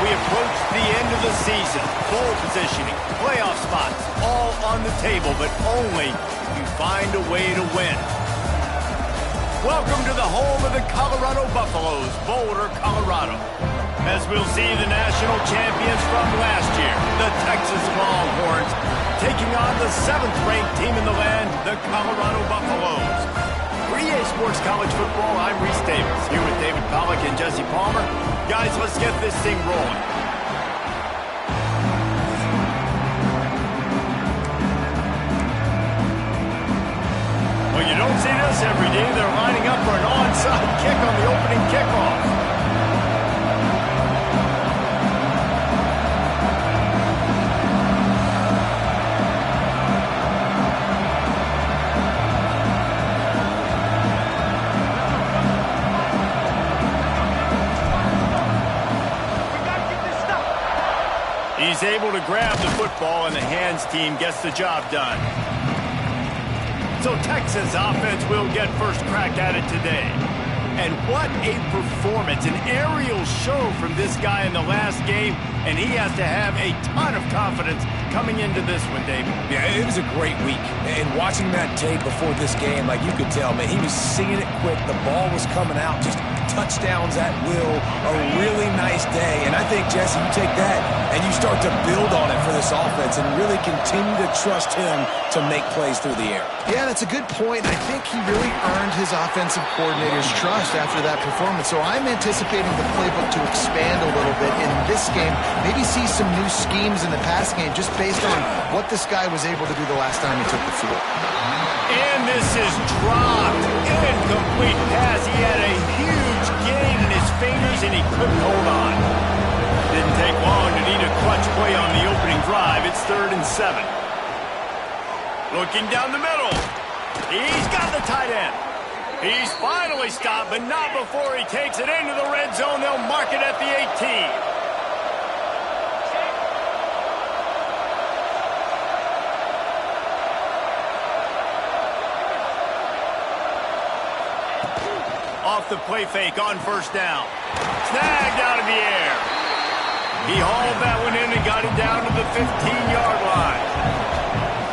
we approach the end of the season. Bowl positioning, playoff spots, all on the table, but only if you find a way to win. Welcome to the home of the Colorado Buffaloes, Boulder, Colorado. As we'll see the national champions from last year, the Texas Longhorns, taking on the 7th-ranked team in the land, the Colorado Buffaloes. For EA Sports College Football, I'm Reese Davis, here with David Pollack and Jesse Palmer. Guys, let's get this thing rolling. Well, you don't see this every day. They're lining up for an onside kick on the opening kickoff. He's able to grab the football, and the hands team gets the job done. So Texas offense will get first crack at it today. And what a performance, an aerial show from this guy in the last game, and he has to have a ton of confidence coming into this one, David. Yeah, it was a great week. And watching that tape before this game, like you could tell, man, he was seeing it quick. The ball was coming out, just touchdowns at will. A really nice day. And I think, Jesse, you take that and you start to build on it for this offense and really continue to trust him to make plays through the air. Yeah, that's a good point. I think he really earned his offensive coordinator's trust after that performance. So I'm anticipating the playbook to expand a little bit in this game. Maybe see some new schemes in the pass game just based on what this guy was able to do the last time he took the field. And this is dropped. Incomplete pass. He had a huge gain in his fingers, and he couldn't hold on. Didn't take long to need a clutch play on the opening drive. It's 3rd and 7. Looking down the middle. He's got the tight end. He's finally stopped, but not before he takes it into the red zone. They'll mark it at the 18. Off the play fake on first down. Snagged out of the air. He hauled that one in and got it down to the 15-yard line.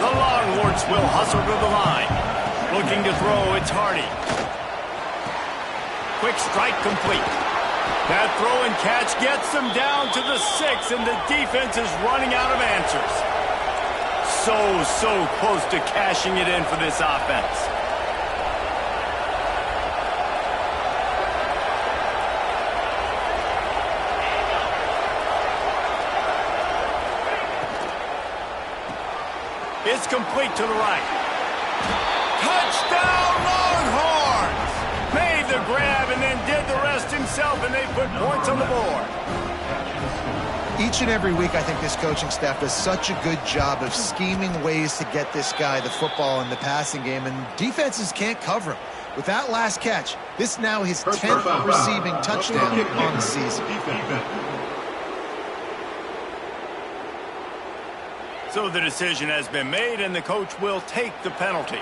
The Longhorns will hustle to the line. Looking to throw, it's Hardy. Quick strike complete. That throw and catch gets them down to the 6, and the defense is running out of answers. So close to cashing it in for this offense. It's complete to the right. Touchdown, Longhorns! Made the grab and then did the rest himself, and they put points on the board. Each and every week, I think this coaching staff does such a good job of scheming ways to get this guy the football in the passing game, and defenses can't cover him. With that last catch, this now his 10th receiving touchdown on the season. So the decision has been made, and the coach will take the penalty.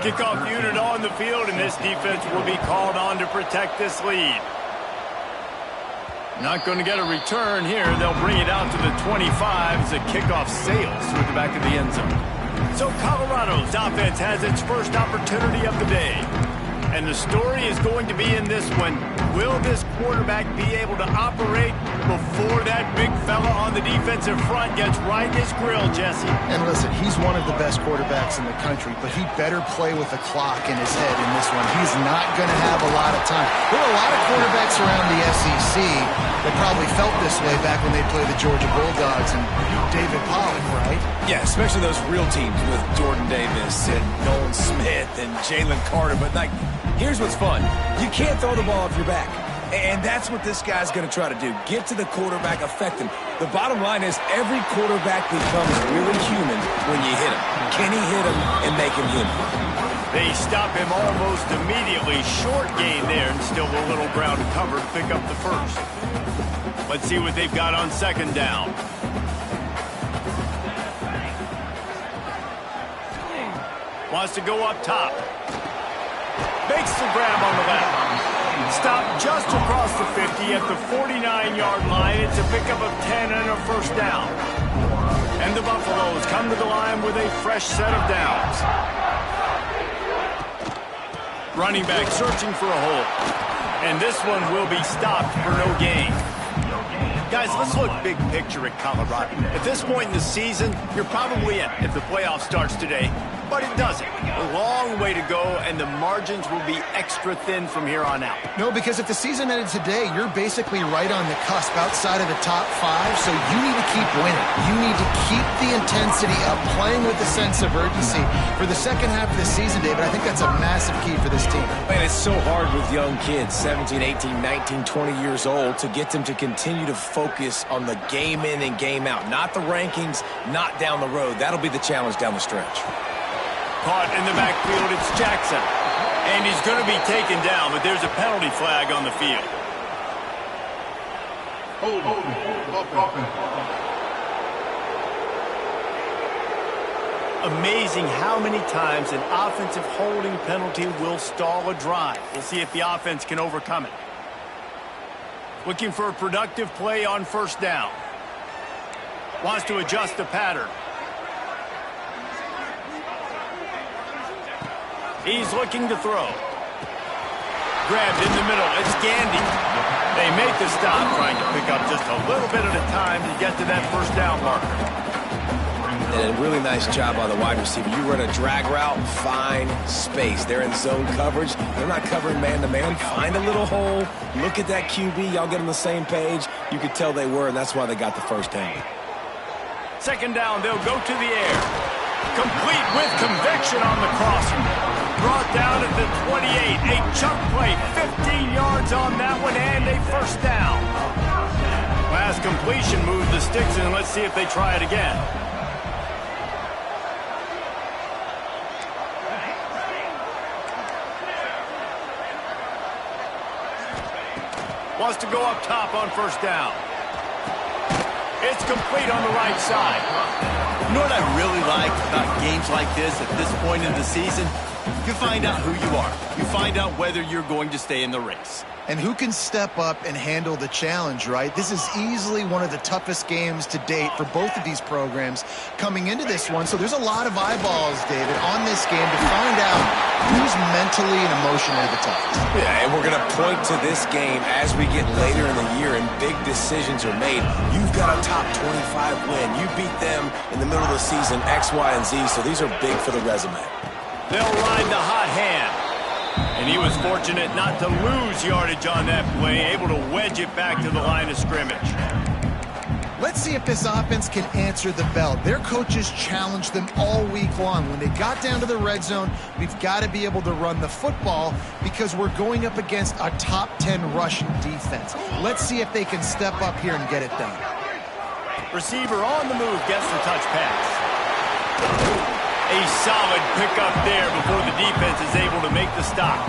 Kickoff unit on the field, and this defense will be called on to protect this lead. Not going to get a return here. They'll bring it out to the 25 as the kickoff sails through the back of the end zone. So Colorado's offense has its first opportunity of the day. And the story is going to be in this one. Will this quarterback be able to operate before that big fella on the defensive front gets right in his grill, Jesse? And listen, he's one of the best quarterbacks in the country, but he better play with a clock in his head in this one. He's not going to have a lot of time. There are a lot of quarterbacks around the SEC that probably felt this way back when they played the Georgia Bulldogs and David Pollack, right? Yeah, especially those real teams with Jordan Davis and Nolan Smith and Jalen Carter. But, like, here's what's fun. You can't throw the ball off your back. And that's what this guy's going to try to do. Get to the quarterback, affect him. The bottom line is every quarterback becomes really human when you hit him. Can he hit him and make him human? They stop him almost immediately. Short gain there, and still a little ground to cover to pick up the first. Let's see what they've got on second down. Wants to go up top. Makes the grab on the left. Stop just across the 50 at the 49-yard line. It's a pickup of 10 and a first down. And the Buffaloes come to the line with a fresh set of downs. Running back searching for a hole. And this one will be stopped for no gain. Guys, let's look big picture at Colorado. At this point in the season, you're probably in if the playoff starts today. But it doesn't. A long way to go, and the margins will be extra thin from here on out. No, because if the season ended today, you're basically right on the cusp outside of the top 5, so you need to keep winning. You need to keep the intensity up, playing with a sense of urgency. For the second half of the season, David, I think that's a massive key for this team. Man, it's so hard with young kids, 17, 18, 19, 20 years old, to get them to continue to focus on the game in and game out. Not the rankings, not down the road. That'll be the challenge down the stretch. Caught in the backfield, it's Jackson. And he's going to be taken down, but there's a penalty flag on the field. Amazing how many times an offensive holding penalty will stall a drive. We'll see if the offense can overcome it. Looking for a productive play on first down. Wants to adjust the pattern. He's looking to throw. Grabbed in the middle. It's Gandy. They make the stop, trying to pick up just a little bit at a time to get to that first down marker. And a really nice job by the wide receiver. You run a drag route, find space. They're in zone coverage. They're not covering man-to-man. Find a little hole. Look at that QB. Y'all get on the same page. You could tell they were, and that's why they got the first down. Second down, they'll go to the air. Complete with conviction on the crosser. Brought down at the 28. A chunk play, 15 yards on that one, and a first down. Last completion moved the sticks in. Let's see if they try it again. Wants to go up top on first down. It's complete on the right side. You know what I really like about games like this at this point in the season? You find out who you are. You find out whether you're going to stay in the race. And who can step up and handle the challenge, right? This is easily one of the toughest games to date for both of these programs coming into this one. So there's a lot of eyeballs, David, on this game to find out who's mentally and emotionally the toughest. Yeah, and we're going to point to this game as we get later in the year and big decisions are made. You've got a top 25 win. You beat them in the middle of the season, X, Y, and Z, so these are big for the resume. They'll ride the hot hand. And he was fortunate not to lose yardage on that play, able to wedge it back to the line of scrimmage. Let's see if this offense can answer the bell. Their coaches challenged them all week long. When they got down to the red zone, we've got to be able to run the football because we're going up against a top 10 rushing defense. Let's see if they can step up here and get it done. Receiver on the move gets the touch pass. A solid pickup there before the defense is able to make the stop.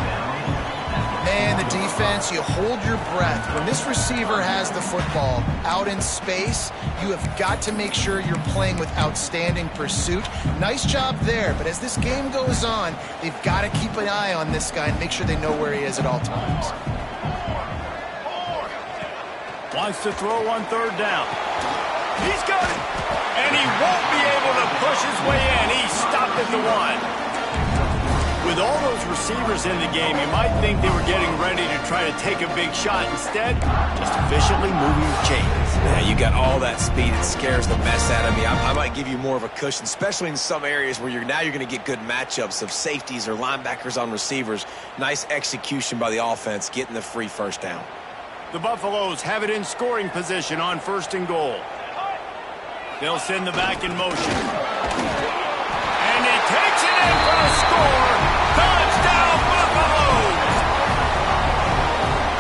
Man, the defense, you hold your breath. When this receiver has the football out in space, you have got to make sure you're playing with outstanding pursuit. Nice job there, but as this game goes on, they've got to keep an eye on this guy and make sure they know where he is at all times. Wants to throw on third down. He's got it. And he won't be able to push his way in. He stopped at the 1. With all those receivers in the game, you might think they were getting ready to try to take a big shot. Instead, just efficiently moving the chains. Yeah, you got all that speed. It scares the mess out of me. I might give you more of a cushion, especially in some areas where you're going to get good matchups of safeties or linebackers on receivers. Nice execution by the offense, getting the free first down. The Buffaloes have it in scoring position on first and goal. They'll send the back in motion. And he takes it in for the score. Touchdown, Buffaloes!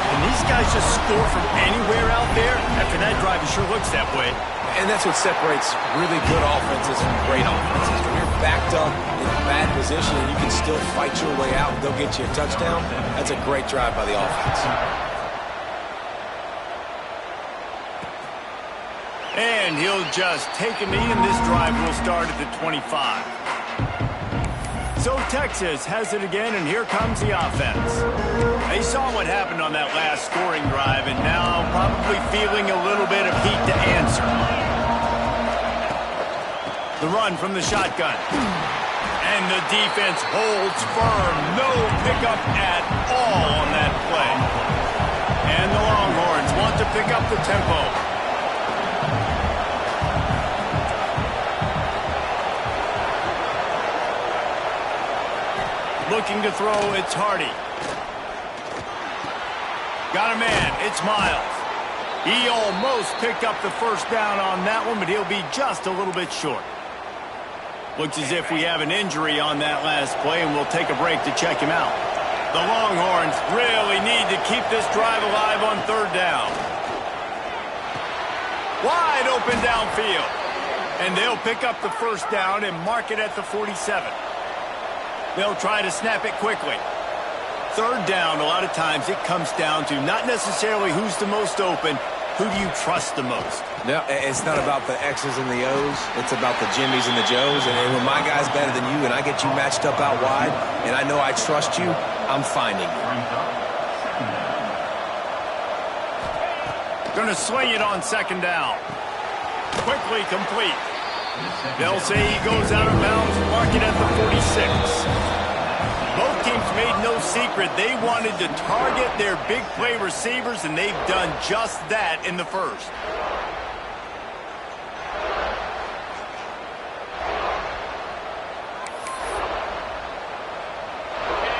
And these guys just score from anywhere out there? After that drive, it sure looks that way. And that's what separates really good offenses from great offenses. When you're backed up in a bad position and you can still fight your way out and they'll get you a touchdown, that's a great drive by the offense. And he'll just take a knee, and this drive will start at the 25. So Texas has it again, and here comes the offense. They saw what happened on that last scoring drive, and now probably feeling a little bit of heat to answer. The run from the shotgun. And the defense holds firm. No pickup at all on that play. And the Longhorns want to pick up the tempo. Looking to throw, it's Hardy. Got a man, it's Miles. He almost picked up the first down on that one, but he'll be just a little bit short. Looks as if we have an injury on that last play, and we'll take a break to check him out. The Longhorns really need to keep this drive alive on third down. Wide open downfield. And they'll pick up the first down and mark it at the 47. They'll try to snap it quickly. Third down, a lot of times it comes down to not necessarily who's the most open, who do you trust the most? No, it's not about the X's and the O's. It's about the Jimmys and the Joes. And when my guy's better than you and I get you matched up out wide and I know I trust you, I'm finding you. Going to swing it on second down. Quickly complete. They'll say he goes out of bounds, mark it at the 46. Both teams made no secret they wanted to target their big play receivers, and they've done just that in the first.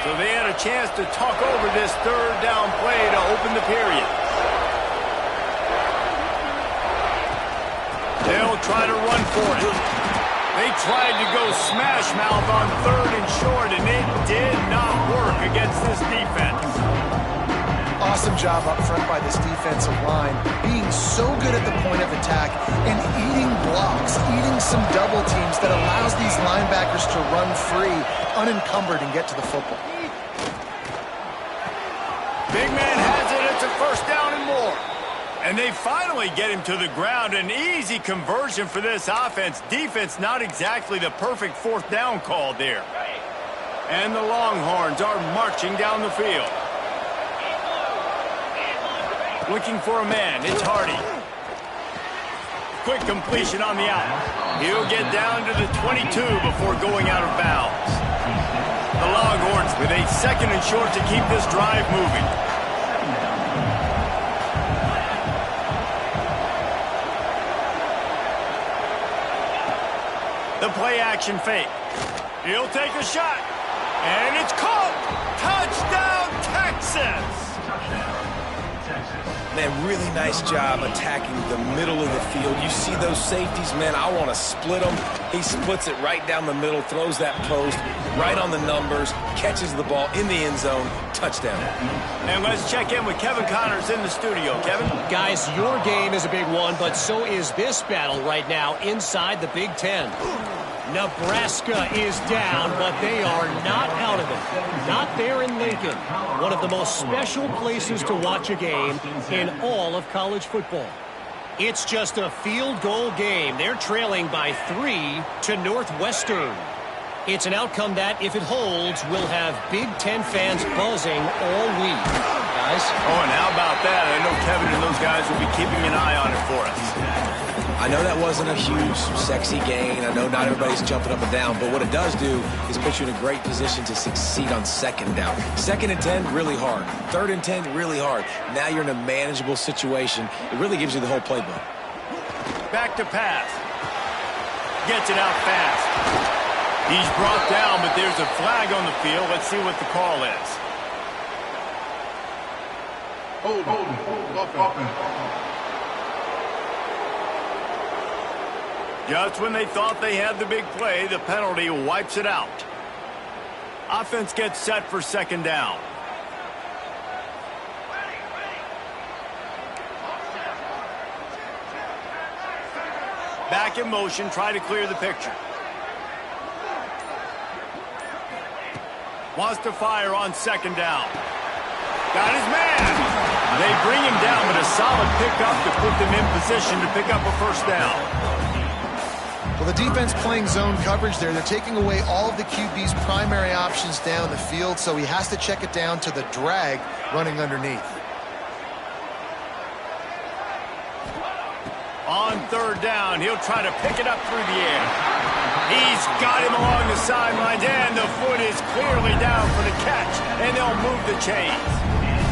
So they had a chance to talk over this third down play to open the period. They'll try to run for it. They tried to go smash mouth on third and short, and it did not work against this defense. Awesome job up front by this defensive line, being so good at the point of attack and eating blocks, eating some double teams that allows these linebackers to run free, unencumbered, and get to the football. Big man has it. It's a first down and more. And they finally get him to the ground. An easy conversion for this offense. Defense not exactly the perfect fourth down call there. And the Longhorns are marching down the field. Looking for a man. It's Hardy. Quick completion on the out. He'll get down to the 22 before going out of bounds. The Longhorns with a second and short to keep this drive moving. The play action fake. He'll take a shot. And it's caught. Touchdown, Texas. Man, really nice job attacking the middle of the field. You see those safeties, man, I want to split them. He splits it right down the middle, throws that post, right on the numbers, catches the ball in the end zone, touchdown. And let's check in with Kevin Connors in the studio. Kevin? Guys, your game is a big one, but so is this battle right now inside the Big Ten. Nebraska is down, but they are not out of it. Not there in Lincoln, one of the most special places to watch a game in all of college football. It's just a field goal game. They're trailing by 3 to Northwestern. It's an outcome that, if it holds, will have Big Ten fans buzzing all week. Guys? Oh, and how about that? I know Kevin and those guys will be keeping an eye on it for us. I know that wasn't a huge, sexy gain. I know not everybody's jumping up and down, but what it does do is put you in a great position to succeed on second down. Second and 10, really hard. Third and 10, really hard. Now you're in a manageable situation. It really gives you the whole playbook. Back to pass. Gets it out fast. He's brought down, but there's a flag on the field. Let's see what the call is. Hold. Just when they thought they had the big play, the penalty wipes it out. Offense gets set for second down. Back in motion, try to clear the picture. Wants to fire on second down. Got his man. They bring him down, but a solid pickup to put them in position to pick up a first down. Well, the defense playing zone coverage there. They're taking away all of the QB's primary options down the field, so he has to check it down to the drag running underneath. On third down, he'll try to pick it up through the air. He's got him along the sidelines, and the foot is clearly down for the catch, and they'll move the chains.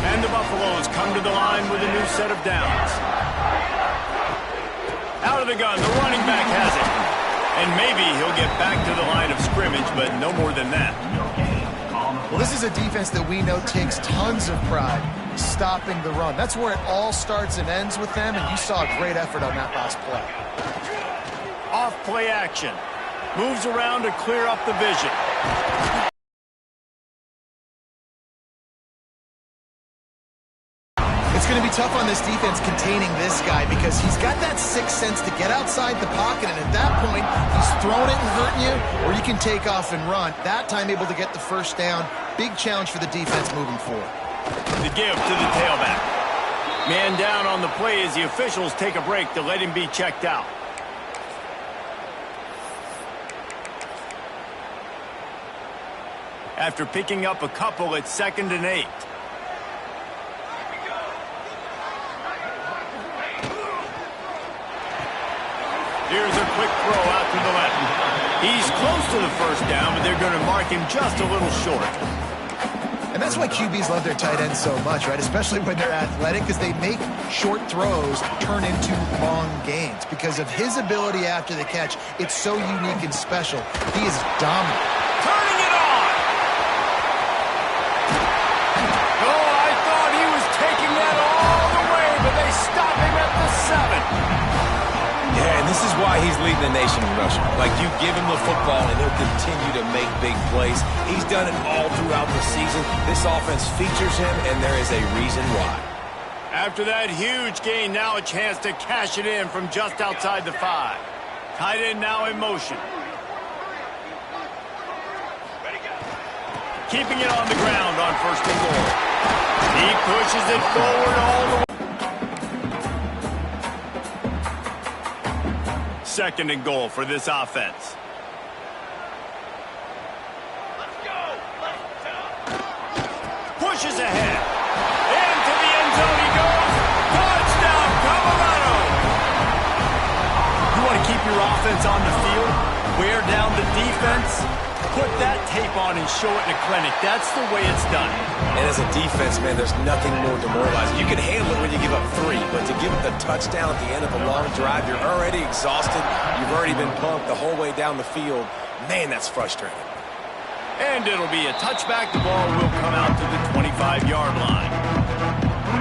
And the Buffaloes come to the line with a new set of downs. Out of the gun, the running back has it. And maybe he'll get back to the line of scrimmage, but no more than that. Well, this is a defense that we know takes tons of pride stopping the run. That's where it all starts and ends with them, and you saw a great effort on that last play. Off play action. Moves around to clear up the vision. It's going to be tough on this defense containing this guy because he's got that sixth sense to get outside the pocket, and at that point, he's throwing it and hurting you, or you can take off and run. That time able to get the first down. Big challenge for the defense moving forward. The give to the tailback. Man down on the play as the officials take a break to let him be checked out. After picking up a couple, it's 2nd and 8. Here's a quick throw out to the left. He's close to the first down, but they're going to mark him just a little short. And that's why QBs love their tight ends so much, right? Especially when they're athletic, because they make short throws turn into long gains. Because of his ability after the catch, it's so unique and special. He is dominant. Turning it on! Oh, I thought he was taking that all the way, but they stop him at the 7. Yeah, and this is why he's leading the nation in rushing. Like, you give him the football, and he'll continue to make big plays. He's done it all throughout the season. This offense features him, and there is a reason why. After that huge gain, now a chance to cash it in from just outside the 5. Tight end now in motion. Keeping it on the ground on 1st and goal. He pushes it forward all the way. 2nd and goal for this offense. Pushes ahead. Into the end zone he goes. Touchdown, Colorado! You want to keep your offense on the field? Wear down the defense? Put that tape on and show it in a clinic. That's the way it's done. And as a defense, man, there's nothing more demoralizing. You can handle it when you give up 3, but to give up the touchdown at the end of a long drive, you're already exhausted. You've already been pumped the whole way down the field. Man, that's frustrating. And it'll be a touchback. The ball will come out to the 25-yard line.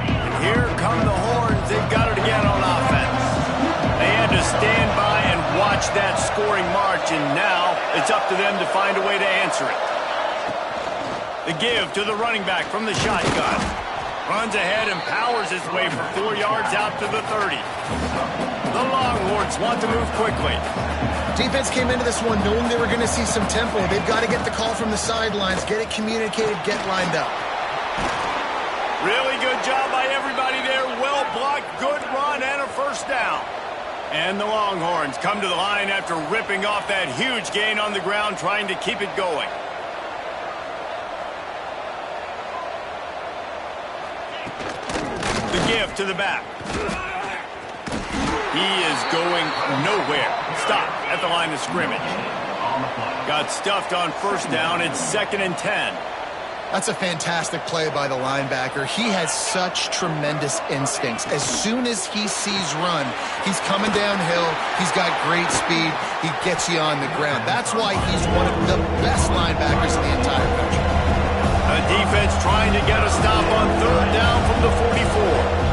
And here come the horns. They've got it again on offense. They had to stand by and watch that scoring march, and now it's up to them to find a way to answer it. The give to the running back from the shotgun. Runs ahead and powers his way for 4 yards out to the 30. The Longhorns want to move quickly. Defense came into this one knowing they were going to see some tempo. They've got to get the call from the sidelines, get it communicated, get lined up. Really good job by everybody there. Well blocked, good run, and a first down. And the Longhorns come to the line after ripping off that huge gain on the ground, trying to keep it going. The give to the back. He is going nowhere. Stop at the line of scrimmage. Got stuffed on first down. It's 2nd and 10. That's a fantastic play by the linebacker. He has such tremendous instincts. As soon as he sees run, he's coming downhill. He's got great speed. He gets you on the ground. That's why he's one of the best linebackers in the entire country. A defense trying to get a stop on 3rd down from the 44.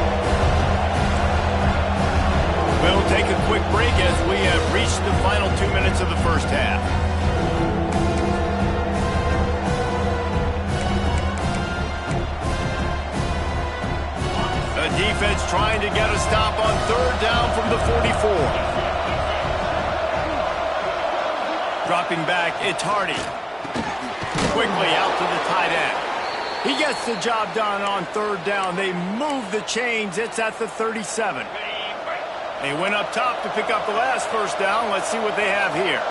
We'll take a quick break as we have reached the final 2 minutes of the first half. The defense trying to get a stop on 3rd down from the 44. Dropping back, it's Hardy. Quickly out to the tight end. He gets the job done on 3rd down. They move the chains. It's at the 37. They went up top to pick up the last first down. Let's see what they have here.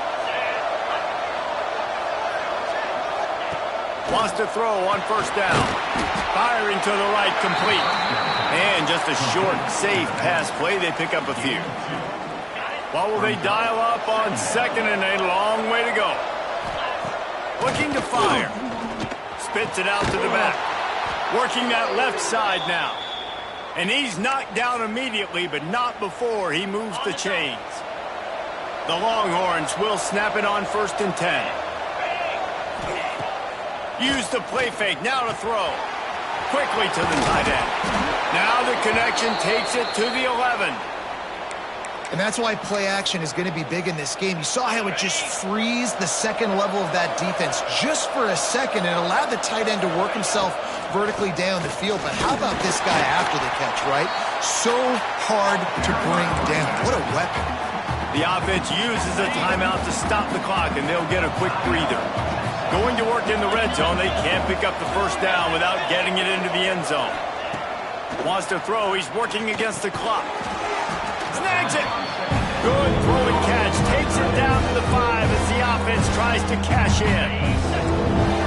Wants to throw on first down. Firing to the right, complete. And just a short, safe pass play. They pick up a few. What will they dial up on second and a long way to go? Looking to fire. Spits it out to the back. Working that left side now. And he's knocked down immediately, but not before he moves the chains. The Longhorns will snap it on 1st and 10. Use the play fake, now to throw. Quickly to the tight end. Now the connection takes it to the 11. And that's why play action is going to be big in this game. You saw how it just frees the second level of that defense just for a second and allowed the tight end to work himself vertically down the field. But how about this guy after the catch, right? So hard to bring down. What a weapon. The offense uses a timeout to stop the clock, and they'll get a quick breather. Going to work in the red zone. They can't pick up the first down without getting it into the end zone. Wants to throw. He's working against the clock. Snags it. Good throw and catch. Takes it down to the 5 as the offense tries to cash in.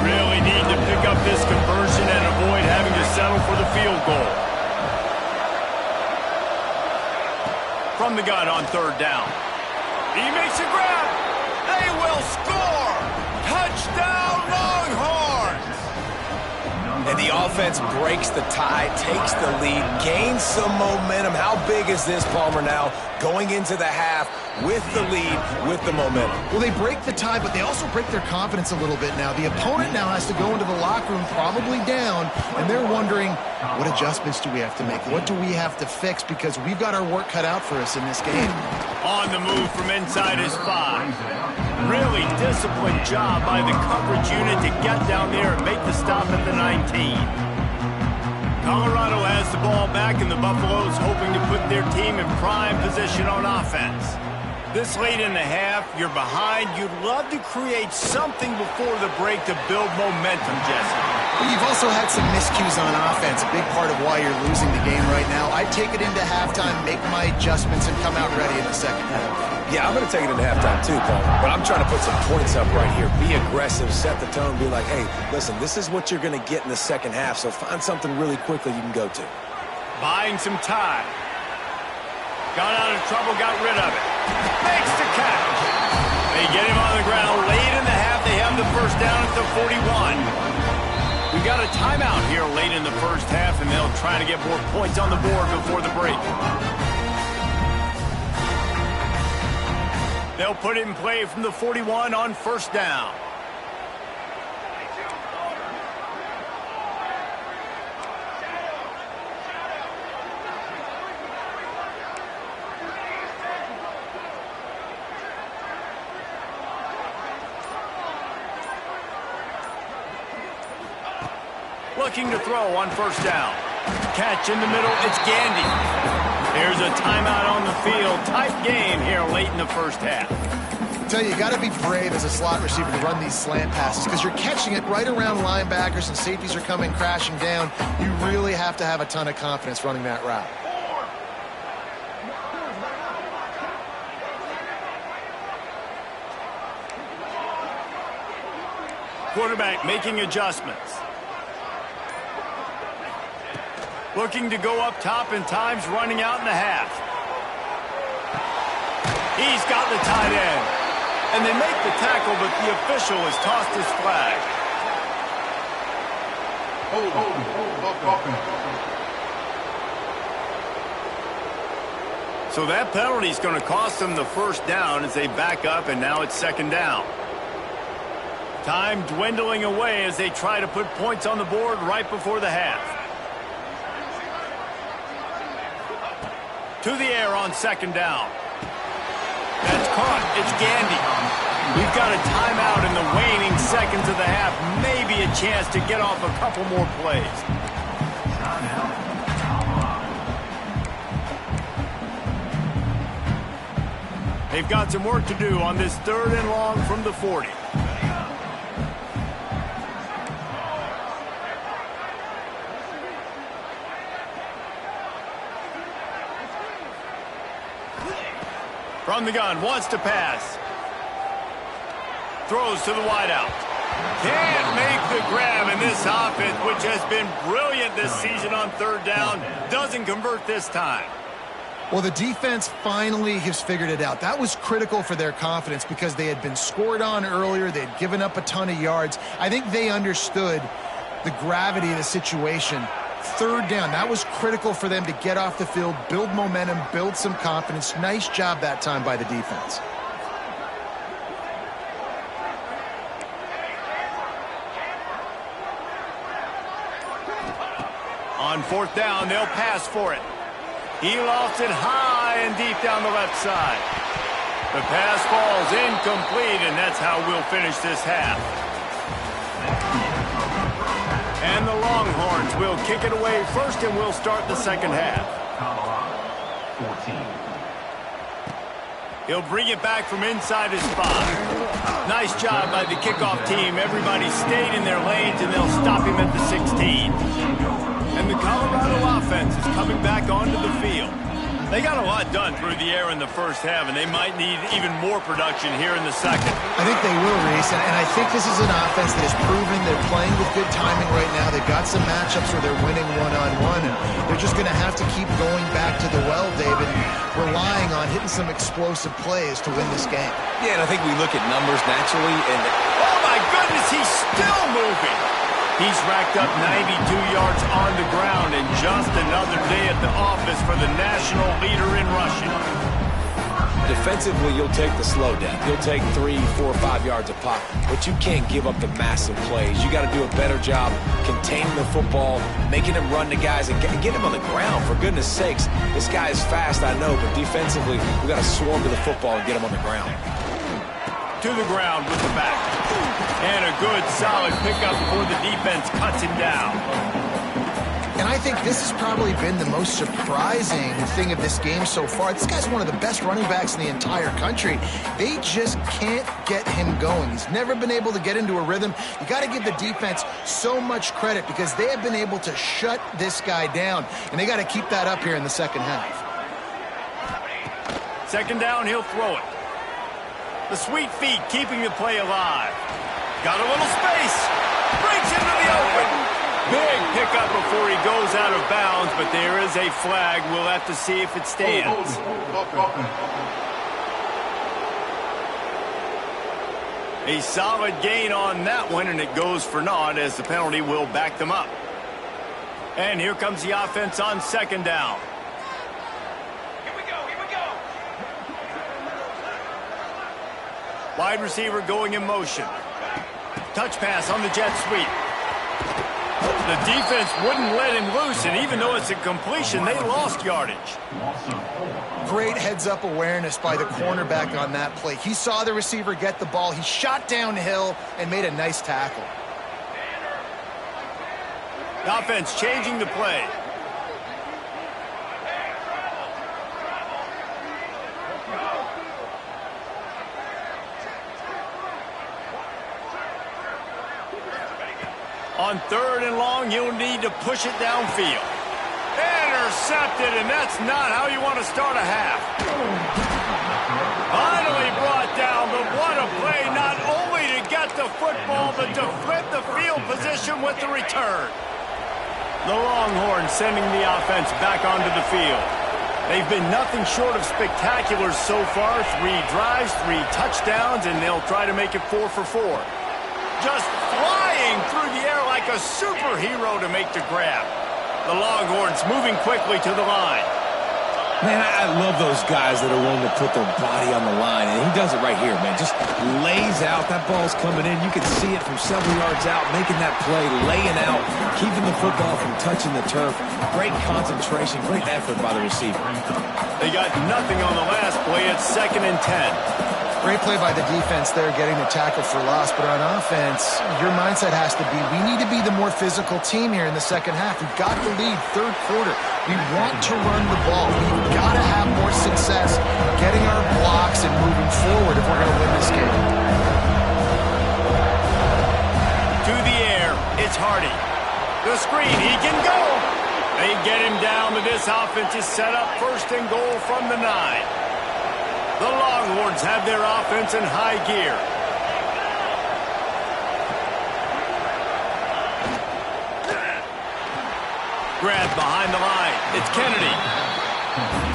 Really need to pick up this conversion and avoid having to settle for the field goal. From the gun on 3rd down. He makes a grab. They will score. Touchdown, Longhorns. And the offense breaks the tie, takes the lead, gains some momentum. How big is this, Palmer, now going into the half with the lead, with the momentum? Well, they break the tie, but they also break their confidence a little bit now. The opponent now has to go into the locker room probably down, and they're wondering, what adjustments do we have to make? What do we have to fix? Because we've got our work cut out for us in this game. On the move from inside his 5. Really disciplined job by the coverage unit to get down there and make the stop at the 19. Colorado has the ball back, and the Buffaloes hoping to put their team in prime position on offense. This late in the half, you're behind. You'd love to create something before the break to build momentum, Jesse. You've also had some miscues on offense, a big part of why you're losing the game right now. I'd take it into halftime, make my adjustments, and come out ready in the second half. Yeah, I'm going to take it into halftime too, Paul. But I'm trying to put some points up right here. Be aggressive, set the tone, be like, hey, listen, this is what you're going to get in the second half, so find something really quickly you can go to. Buying some time. Got out of trouble, got rid of it. Makes the catch. They get him on the ground late in the half. They have the first down at the 41. We've got a timeout here late in the first half, and they'll try to get more points on the board before the break. They'll put it in play from the 41 on first down. Looking to throw on first down. Catch in the middle, it's Gandy. There's a timeout on the field. Tight game here late in the first half. I tell you got to be brave as a slot receiver to run these slant passes because you're catching it right around linebackers and safeties are coming crashing down. You really have to have a ton of confidence running that route. Quarterback making adjustments. Looking to go up top and time's running out in the half. He's got the tight end. And they make the tackle, but the official has tossed his flag. So that penalty is going to cost them the first down as they back up, and now it's second down. Time dwindling away as they try to put points on the board right before the half. To the air on second down. That's caught. It's Gandy. We've got a timeout in the waning seconds of the half. Maybe a chance to get off a couple more plays. They've got some work to do on this 3rd and long from the 40. From the gun, wants to pass. Throws to the wideout. Can't make the grab, and this offense, which has been brilliant this season on third down, doesn't convert this time. Well, the defense finally has figured it out. That was critical for their confidence because they had been scored on earlier. They had given up a ton of yards. I think they understood the gravity of the situation. Third down, that was critical for them to get off the field, build momentum, build some confidence. Nice job that time by the defense. On fourth down, they'll pass for it. He lofts it high and deep down the left side. The pass falls incomplete, and that's how we'll finish this half. And the Longhorns will kick it away first, and we'll start the second half. He'll bring it back from inside his spot. Nice job by the kickoff team. Everybody stayed in their lanes, and they'll stop him at the 16. And the Colorado offense is coming back onto the field. They got a lot done through the air in the first half, and they might need even more production here in the second. I think they will, Reese, and I think this is an offense that has proven they're playing with good timing right now. They've got some matchups where they're winning one-on-one, and they're just going to have to keep going back to the well, David, relying on hitting some explosive plays to win this game. Yeah, and I think we look at numbers naturally, and oh my goodness, he's still moving. He's racked up 92 yards on the ground, and just another day at the office for the national leader in rushing. defensively, you'll take the slow down. You'll take 3, 4, 5 yards a pop, but you can't give up the massive plays. You got to do a better job containing the football, making him run to guys, and get him on the ground, for goodness sakes. This guy is fast, I know, but defensively, we got to swarm to the football and get him on the ground. To the ground with the back. And a good, solid pickup before the defense cuts him down. And I think this has probably been the most surprising thing of this game so far. This guy's one of the best running backs in the entire country. They just can't get him going. He's never been able to get into a rhythm. You got to give the defense so much credit because they have been able to shut this guy down. And they got to keep that up here in the second half. Second down, he'll throw it. The sweet feet keeping the play alive. Got a little space. Breaks into the open. Big pickup before he goes out of bounds, but there is a flag. We'll have to see if it stands. A solid gain on that one, and it goes for naught as the penalty will back them up. And here comes the offense on second down. Wide receiver going in motion. Touch pass on the jet sweep. The defense wouldn't let him loose, and even though it's a completion, they lost yardage. Great heads-up awareness by the cornerback on that play. He saw the receiver get the ball. He shot downhill and made a nice tackle. The offense changing the play. On third and long, you'll need to push it downfield. Intercepted, and that's not how you want to start a half. Finally brought down, but what a play, not only to get the football, but to flip the field position with the return. The Longhorns sending the offense back onto the field. They've been nothing short of spectacular so far. 3 drives, 3 touchdowns, and they'll try to make it 4 for 4. Just flying through the air like a superhero to make the grab. The Longhorns moving quickly to the line. Man, I love those guys that are willing to put their body on the line, and he does it right here, man. Just lays out. That ball's coming in. You can see it from several yards out, making that play, laying out, keeping the football from touching the turf. Great concentration, great effort by the receiver. They got nothing on the last play. It's 2nd and 10. Great play by the defense there, getting the tackle for loss. But on offense, your mindset has to be, we need to be the more physical team here in the second half. We've got the lead, third quarter. We want to run the ball. We've got to have more success getting our blocks and moving forward if we're going to win this game. To the air, it's Hardy. The screen, he can go. They get him down, but this offense is set up 1st and goal from the 9. The Horns have their offense in high gear. Grab behind the line. It's Kennedy.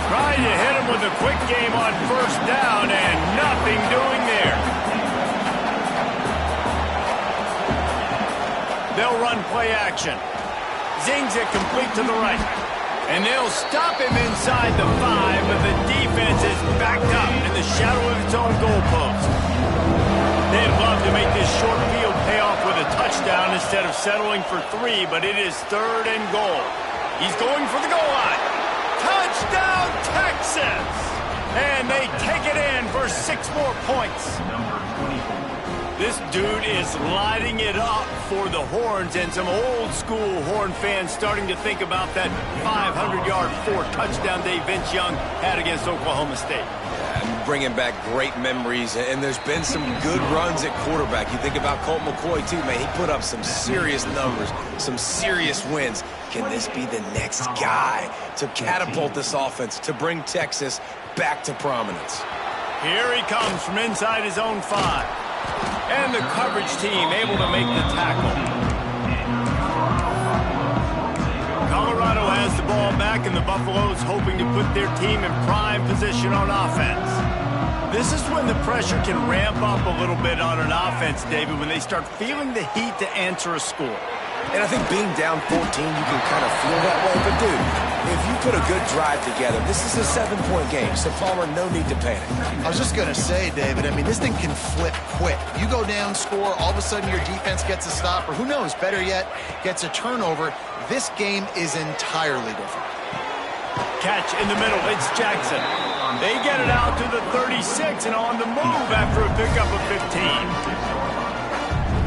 Trying to hit him with a quick game on first down, and nothing doing there. They'll run play action. Zings it complete to the right. And they'll stop him inside the 5, but the defense is backed up in the shadow of its own goalpost. They'd love to make this short field pay off with a touchdown instead of settling for 3, but it is 3rd and goal. He's going for the goal line. Touchdown, Texas! And they take it in for 6 more points. This dude is lighting it up for the Horns, and some old-school Horn fans starting to think about that 500-yard 4-touchdown day Vince Young had against Oklahoma State. And bringing back great memories, and there's been some good runs at quarterback. You think about Colt McCoy, too, man. He put up some serious numbers, some serious wins. Can this be the next guy to catapult this offense, to bring Texas back to prominence? Here he comes from inside his own 5. And the coverage team able to make the tackle. Colorado has the ball back, and the Buffaloes hoping to put their team in prime position on offense. This is when the pressure can ramp up a little bit on an offense, David, when they start feeling the heat to answer a score. And I think being down 14, you can kind of feel that way. But, dude, if you put a good drive together, this is a 7-point game. So, Palmer, no need to panic. I was just going to say, David, I mean, this thing can flip quick. You go down, score, all of a sudden your defense gets a stop, or who knows, better yet, gets a turnover. This game is entirely different. Catch in the middle. It's Jackson. They get it out to the 36 and on the move after a pickup of 15.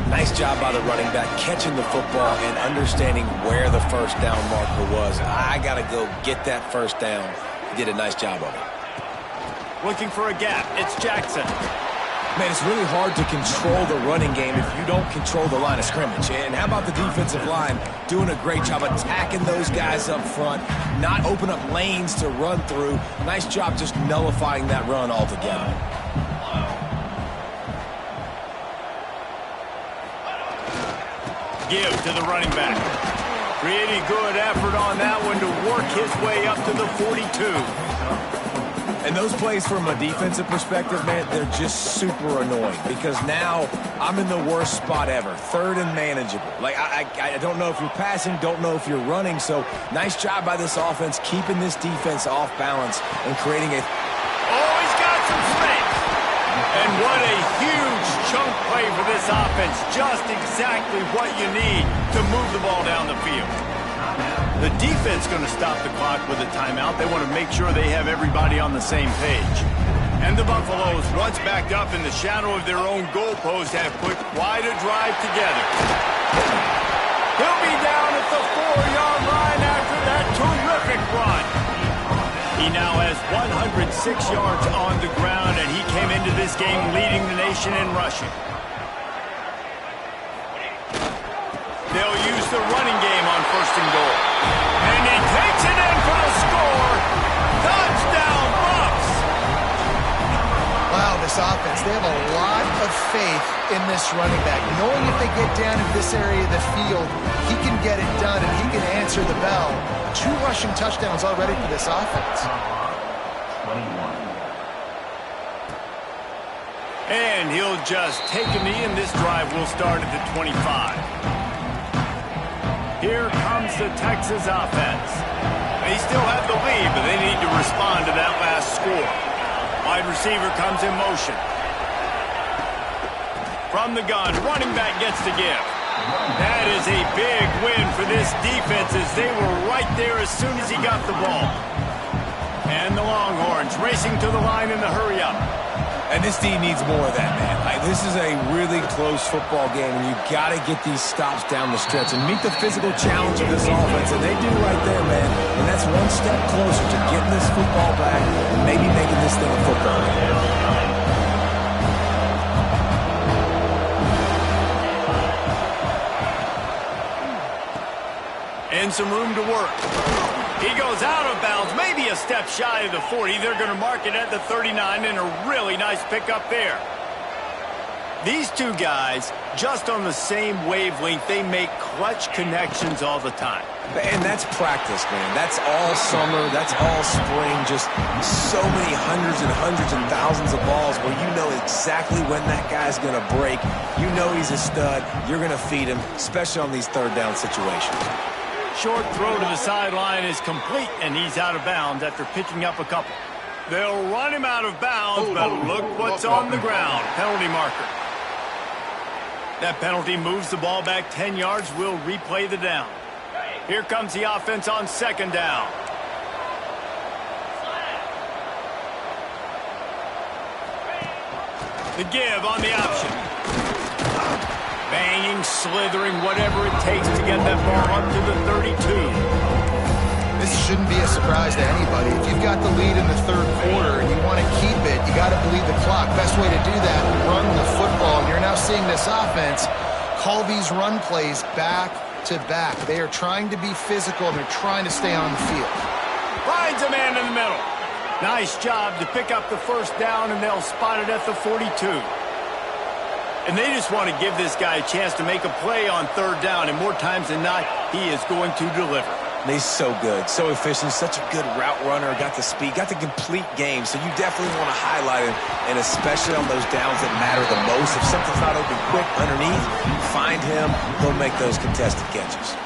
Nice job by the running back, catching the football and understanding where the first down marker was. I got to go get that first down. He did a nice job of it. Looking for a gap. It's Jackson. Man, it's really hard to control the running game if you don't control the line of scrimmage. And how about the defensive line doing a great job attacking those guys up front, not open up lanes to run through. Nice job just nullifying that run altogether. Give to the running back. Pretty good effort on that one to work his way up to the 42. And those plays from a defensive perspective, man, they're just super annoying because now I'm in the worst spot ever, 3rd and manageable. Like, I don't know if you're passing, don't know if you're running, so nice job by this offense keeping this defense off balance and creating a... Oh, he's got some space. And what a huge chunk play for this offense. Just exactly what you need to move the ball down the field. The defense going to stop the clock with a timeout. They want to make sure they have everybody on the same page. And the Buffaloes, once backed up in the shadow of their own goalpost, have put quite a drive together. He'll be down at the 4-yard line after that terrific run. He now has 106 yards on the ground, and he came into this game leading the nation in rushing. They'll use the running game on 1st and goal. And he takes it in for the score. Touchdown, Bucs! Wow, this offense, they have a lot of faith in this running back. Knowing if they get down in this area of the field, he can get it done and he can answer the bell. 2 rushing touchdowns already for this offense. 21. And he'll just take a knee, and this drive will start at the 25. Here comes the Texas offense. They still have the lead, but they need to respond to that last score. Wide receiver comes in motion. From the gun, running back gets to give. That is a big win for this defense as they were right there as soon as he got the ball. And the Longhorns racing to the line in the hurry-up. And this team needs more of that, man. This is a really close football game, and you got to get these stops down the stretch and meet the physical challenge of this offense, and they do right there, man. And that's one step closer to getting this football back and maybe making this thing a football game. And some room to work. He goes out of bounds, maybe a step shy of the 40. They're going to mark it at the 39, and a really nice pickup there. These two guys, just on the same wavelength, they make clutch connections all the time. And that's practice, man. That's all summer. That's all spring. Just so many hundreds and thousands of balls where you know exactly when that guy's going to break. You know he's a stud. You're going to feed him, especially on these third down situations. Short throw to the sideline is complete, and he's out of bounds after picking up a couple. They'll run him out of bounds, but look what's on the ground. Penalty marker. That penalty moves the ball back 10 yards. We'll replay the down. Here comes the offense on second down. The give on the option. Banging, slithering, whatever it takes to get that ball up to the 32. This shouldn't be a surprise to anybody. If you've got the lead in the third quarter and you want to keep it, you got to bleed the clock. Best way to do that, run the football. And you're now seeing this offense call these run plays back to back. They are trying to be physical, and they're trying to stay on the field. Finds a man in the middle. Nice job to pick up the first down, and they'll spot it at the 42. And they just want to give this guy a chance to make a play on third down, and more times than not, he is going to deliver. And he's so good, so efficient, such a good route runner, got the speed, got the complete game, so you definitely want to highlight him, and especially on those downs that matter the most. If something's not open quick underneath, find him, he'll make those contested catches.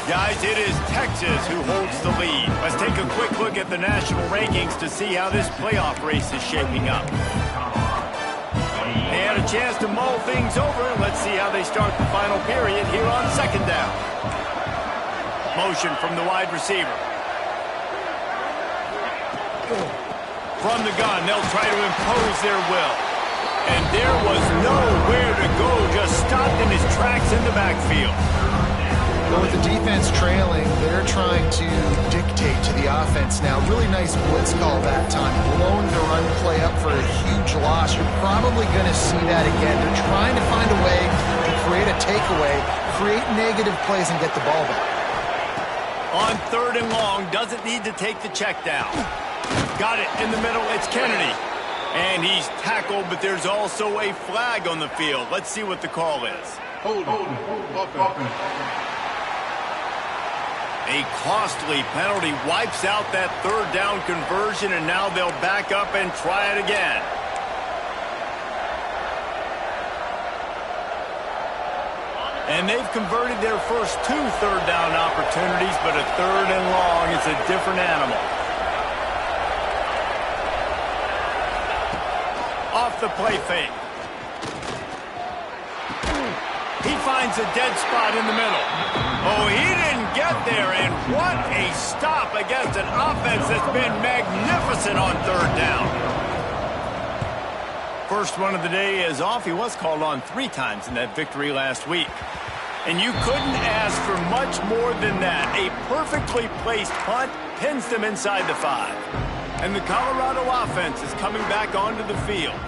Guys, it is Texas who holds the lead. Let's take a quick look at the national rankings to see how this playoff race is shaping up. They had a chance to mull things over. Let's see how they start the final period here on second down. Motion from the wide receiver. From the gun, they'll try to impose their will. And there was nowhere to go, just stopped in his tracks in the backfield. But with the defense trailing, they're trying to dictate to the offense now. Really nice blitz call that time. Blowing the run play up for a huge loss. You're probably going to see that again. They're trying to find a way to create a takeaway, create negative plays, and get the ball back. On third and long, doesn't need to take the check down. Got it in the middle, it's Kennedy. And he's tackled, but there's also a flag on the field. Let's see what the call is. Hold on. A costly penalty wipes out that third down conversion, and now they'll back up and try it again. And they've converted their first two third down opportunities, but a third and long is a different animal. Off the play fake. He finds a dead spot in the middle. Oh, he didn't get there, and what a stop against an offense that's been magnificent on third down. First one of the day is off. He was called on 3 times in that victory last week. And you couldn't ask for much more than that. A perfectly placed punt pins them inside the 5. And the Colorado offense is coming back onto the field.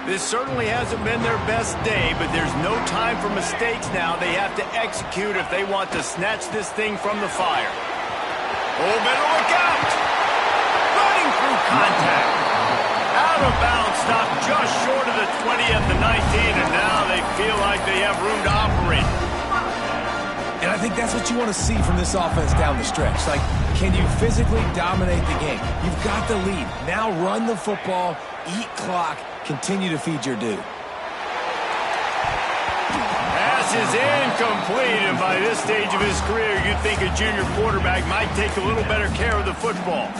This certainly hasn't been their best day, but there's no time for mistakes now. They have to execute if they want to snatch this thing from the fire. Oh, better look out! Running through contact. Out of bounds, stopped just short of the 20 at the 19, and now they feel like they have room to operate. And I think that's what you want to see from this offense down the stretch. Like, can you physically dominate the game? You've got the lead. Now run the football, eat clock, continue to feed your due. Pass is incomplete, and by this stage of his career, you'd think a junior quarterback might take a little better care of the football.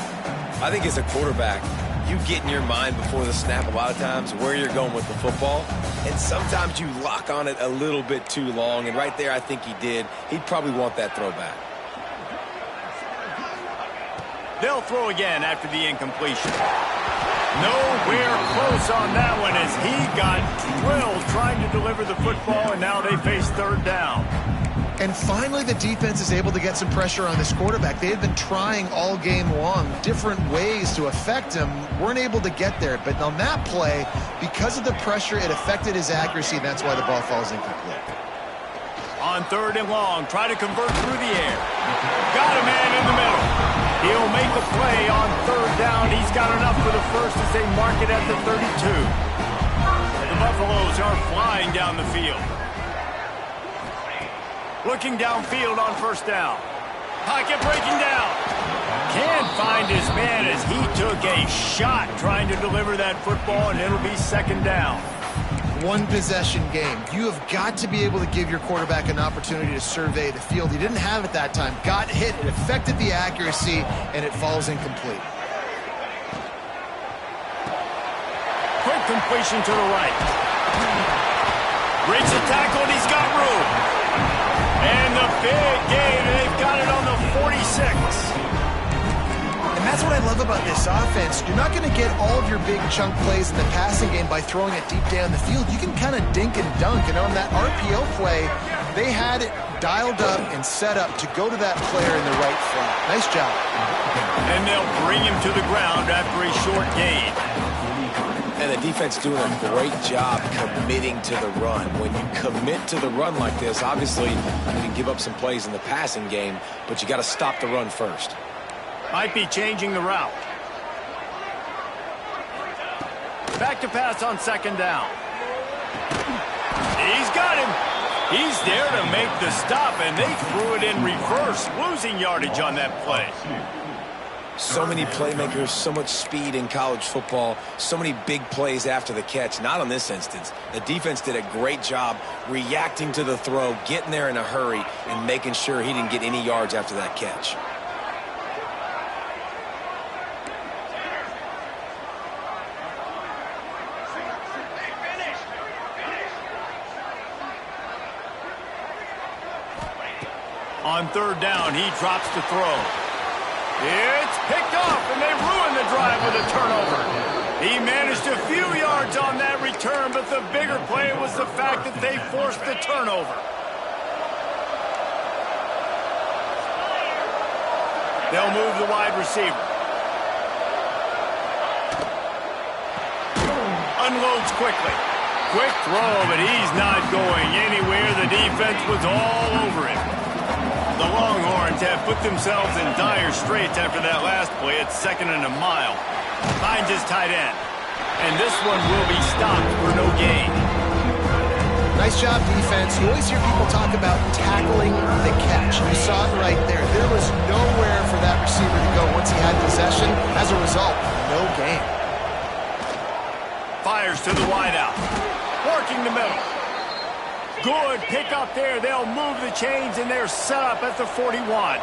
I think as a quarterback, you get in your mind before the snap a lot of times where you're going with the football, and sometimes you lock on it a little bit too long, and right there I think he did. He'd probably want that throw back. They'll throw again after the incompletion. Nowhere close on that one as he got drilled trying to deliver the football, and now they face third down. And finally, the defense is able to get some pressure on this quarterback. They had been trying all game long different ways to affect him, weren't able to get there. But on that play, because of the pressure, it affected his accuracy, and that's why the ball falls incomplete. On 3rd and long, try to convert through the air. Got a man in the middle. He'll make a play on 3rd down. He's got enough for the first as they mark it at the 32. The Buffaloes are flying down the field. Looking downfield on 1st down. Pocket breaking down. Can't find his man as he took a shot trying to deliver that football, and it'll be 2nd down. One possession game. You have got to be able to give your quarterback an opportunity to survey the field. He didn't have it that time. Got hit. It affected the accuracy, and it falls incomplete. Quick completion to the right. Breaks the tackle, and he's got room. And the big gain, and they've got it on the 46. And that's what I love about this offense. You're not going to get all of your big chunk plays in the passing game by throwing it deep down the field. You can kind of dink and dunk. And on that RPO play, they had it dialed up and set up to go to that player in the right flat. Nice job. And they'll bring him to the ground after a short gain. And the defense doing a great job committing to the run. When you commit to the run like this, obviously you can give up some plays in the passing game, but you got to stop the run first. Might be changing the route. Back to pass on 2nd down. He's got him. He's there to make the stop, and they threw it in reverse, losing yardage on that play. So many playmakers, so much speed in college football, so many big plays after the catch. Not on this instance. The defense did a great job reacting to the throw, getting there in a hurry, and making sure he didn't get any yards after that catch. On 3rd down, he drops the throw. It's picked off, and they ruin the drive with a turnover. He managed a few yards on that return, but the bigger play was the fact that they forced the turnover. They'll move the wide receiver. Unloads quickly. Quick throw, but he's not going anywhere. The defense was all over him. The Longhorns have put themselves in dire straits after that last play. It's 2nd and a mile. Finds his tight end. And this one will be stopped for no gain. Nice job, defense. You always hear people talk about tackling the catch. You saw it right there. There was nowhere for that receiver to go once he had possession. As a result, no gain. Fires to the wideout. Working the middle. Good pick up there. They'll move the chains, and they're set up at the 41.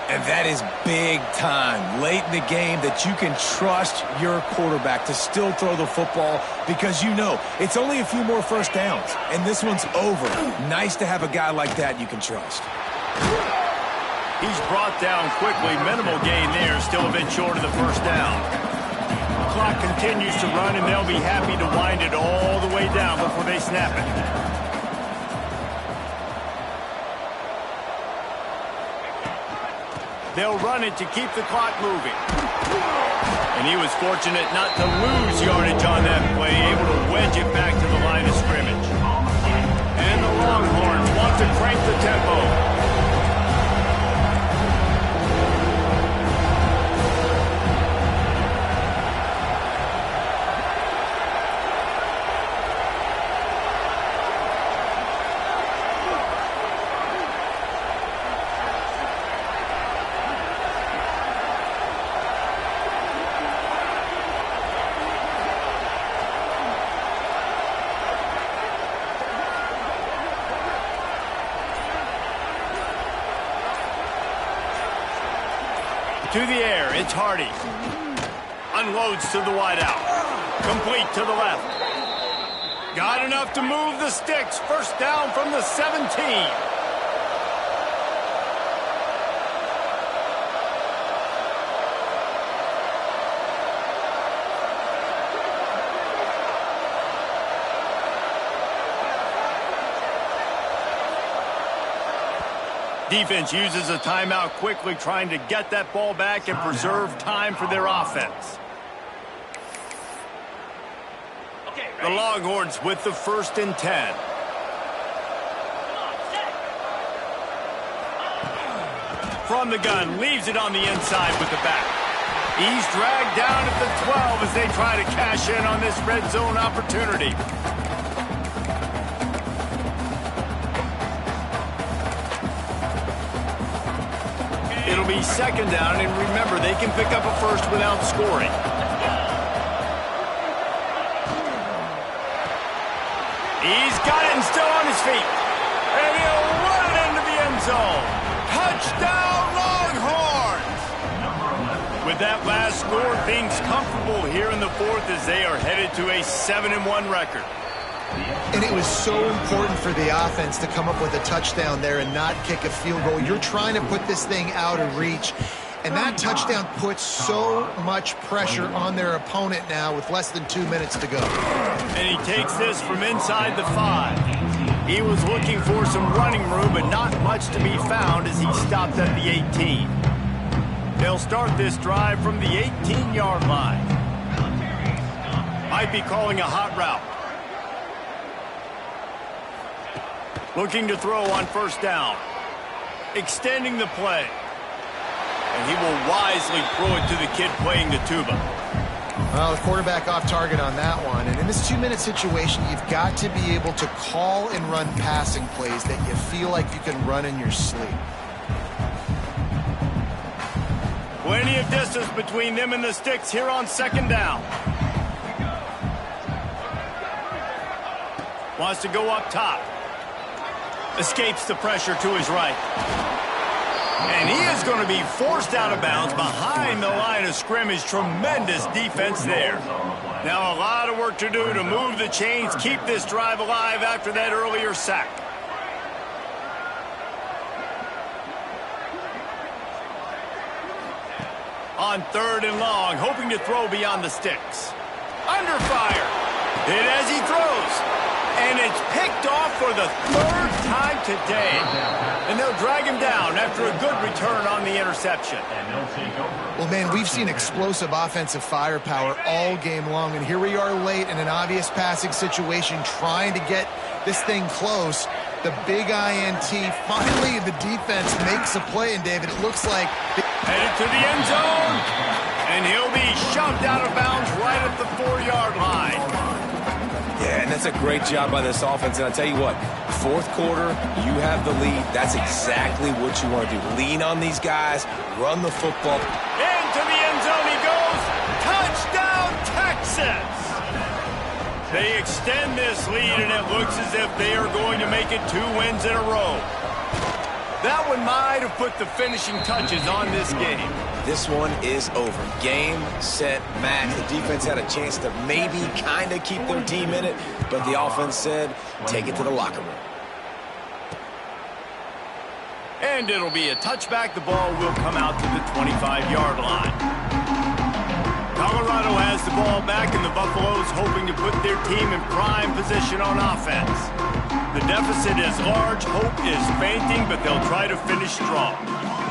And that is big time late in the game that you can trust your quarterback to still throw the football because you know it's only a few more 1st downs, and this one's over. Nice to have a guy like that you can trust. He's brought down quickly. Minimal gain there. Still a bit short of the 1st down. The clock continues to run, and they'll be happy to wind it all the way down before they snap it. They'll run it to keep the clock moving. And he was fortunate not to lose yardage on that play, able to wedge it back to the line of scrimmage. And the Longhorns want to crank the tempo. To the air, it's Hardy. Unloads to the wideout. Complete to the left. Got enough to move the sticks. 1st down from the 17. Defense uses a timeout quickly, trying to get that ball back and preserve time for their offense. The Longhorns with the 1st and 10. From the gun, leaves it on the inside with the back. He's dragged down at the 12 as they try to cash in on this red zone opportunity. It'll be 2nd down, and remember, they can pick up a first without scoring. He's got it and still on his feet. And he'll run it into the end zone. Touchdown, Longhorns! With that last score, things comfortable here in the 4th as they are headed to a 7-1 record. And it was so important for the offense to come up with a touchdown there and not kick a field goal. You're trying to put this thing out of reach, and that touchdown puts so much pressure on their opponent now with less than 2 minutes to go. And he takes this from inside the 5. He was looking for some running room, but not much to be found as he stopped at the 18. They'll start this drive from the 18-yard line. Might be calling a hot route. Looking to throw on 1st down. Extending the play. And he will wisely throw it to the kid playing the tuba. Well, the quarterback off target on that one. And in this 2-minute situation, you've got to be able to call and run passing plays that you feel like you can run in your sleep. Plenty of distance between them and the sticks here on 2nd down. Wants to go up top. Escapes the pressure to his right. And he is going to be forced out of bounds behind the line of scrimmage. Tremendous defense there. Now a lot of work to do to move the chains, keep this drive alive after that earlier sack. On 3rd and long, hoping to throw beyond the sticks. Under fire. Hit as he throws. And it's picked off for the 3rd time today. And they'll drag him down after a good return on the interception. Well, man, we've seen explosive offensive firepower all game long, and here we are late in an obvious passing situation trying to get this thing close. The big INT, finally the defense makes a play, and David, it looks like... Headed to the end zone, and he'll be shoved out of bounds right at the 4-yard line. Yeah, and that's a great job by this offense. And I'll tell you what, 4th quarter, you have the lead. That's exactly what you want to do. Lean on these guys, run the football. Into the end zone he goes. Touchdown, Texas! They extend this lead, and it looks as if they are going to make it 2 wins in a row. That one might have put the finishing touches on this game. This one is over. Game, set, match. The defense had a chance to maybe kind of keep their team in it, but the offense said, take it to the locker room. And it'll be a touchback. The ball will come out to the 25-yard line. Colorado has the ball back, and the Buffaloes hoping to put their team in prime position on offense. The deficit is large. Hope is fainting, but they'll try to finish strong.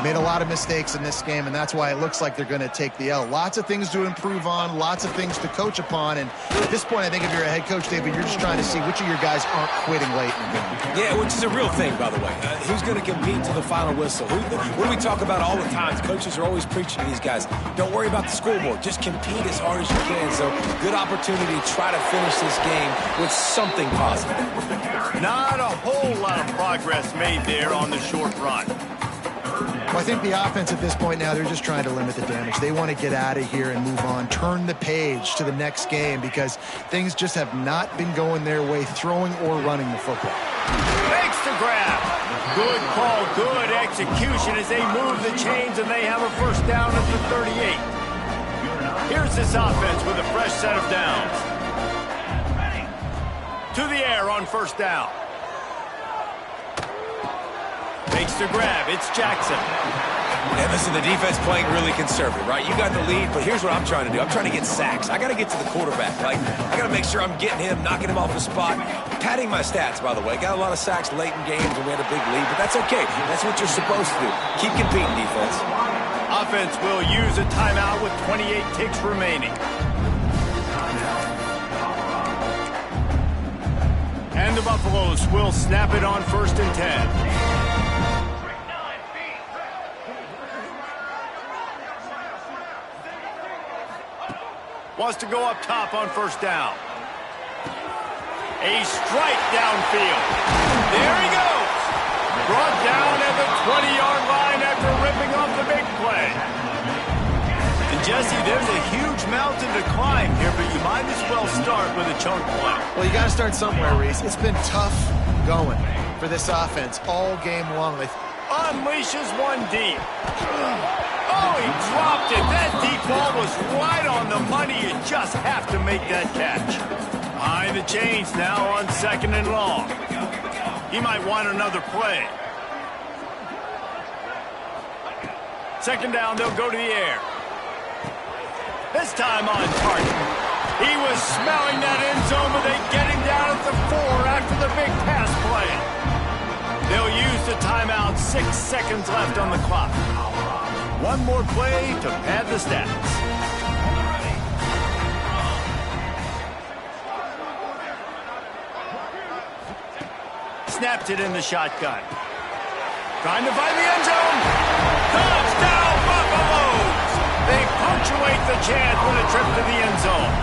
Made a lot of mistakes in this game, and that's why it looks like they're going to take the L. Lots of things to improve on, lots of things to coach upon, and at this point, I think if you're a head coach, David, you're just trying to see which of your guys aren't quitting late in the game. Yeah, which is a real thing, by the way. Who's going to compete to the final whistle? What do we talk about all the time? Coaches are always preaching to these guys. Don't worry about the scoreboard. Just compete as hard as you can. So, good opportunity to try to finish this game with something positive. Not a whole lot of progress made there on the short run. Well, I think the offense at this point now, they're just trying to limit the damage. They want to get out of here and move on, turn the page to the next game because things just have not been going their way, throwing or running the football. Makes the grab. Good call, good execution as they move the chains and they have a 1st down at the 38. Here's this offense with a fresh set of downs. To the air on 1st down. Makes the grab. It's Jackson. And listen, the defense playing really conservative, right? You got the lead, but here's what I'm trying to do. I'm trying to get sacks. I got to get to the quarterback. Like, I got to make sure I'm getting him, knocking him off the spot. Padding my stats, by the way. Got a lot of sacks late in games when we had a big lead, but that's okay. That's what you're supposed to do. Keep competing, defense. Offense will use a timeout with 28 ticks remaining. And the Buffaloes will snap it on 1st and 10. Wants to go up top on 1st down. A strike downfield. There he goes. Brought down at the 20-yard line after ripping off the big play. And Jesse, there's a huge mountain to climb here, but you might as well start with a chunk play. Well, you got to start somewhere, Reese. It's been tough going for this offense all game long. Unleashes one deep. Oh, he dropped it. That deep ball was right on the money. You just have to make that catch. Behind the chains now on 2nd and long. He might want another play. 2nd down, they'll go to the air. This time on target. He was smelling that end zone, but they get him down at the 4 after the big pass play. They'll use the timeout. 6 seconds left on the clock. One more play to pad the stats. Snapped it in the shotgun. Trying to find the end zone. Touchdown, Buffaloes! They punctuate the chance with a trip to the end zone.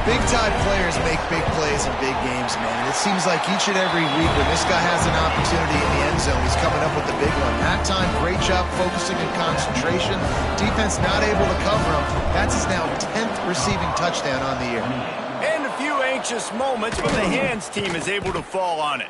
Big-time players make big plays in big games, man. It seems like each and every week when this guy has an opportunity in the end zone, he's coming up with the big one. That time, great job focusing and concentration. Defense not able to cover him. That's his now 10th receiving touchdown on the year. And a few anxious moments, but the hands team is able to fall on it.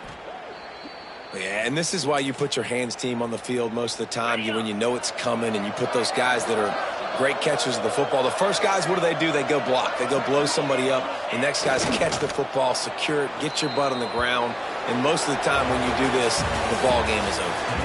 Yeah, and this is why you put your hands team on the field most of the time. When you know it's coming, and you put those guys that are great catchers of the football. The first guys, what do? They go block. They go blow somebody up. The next guys catch the football, secure it, get your butt on the ground. And most of the time when you do this, the ball game is over.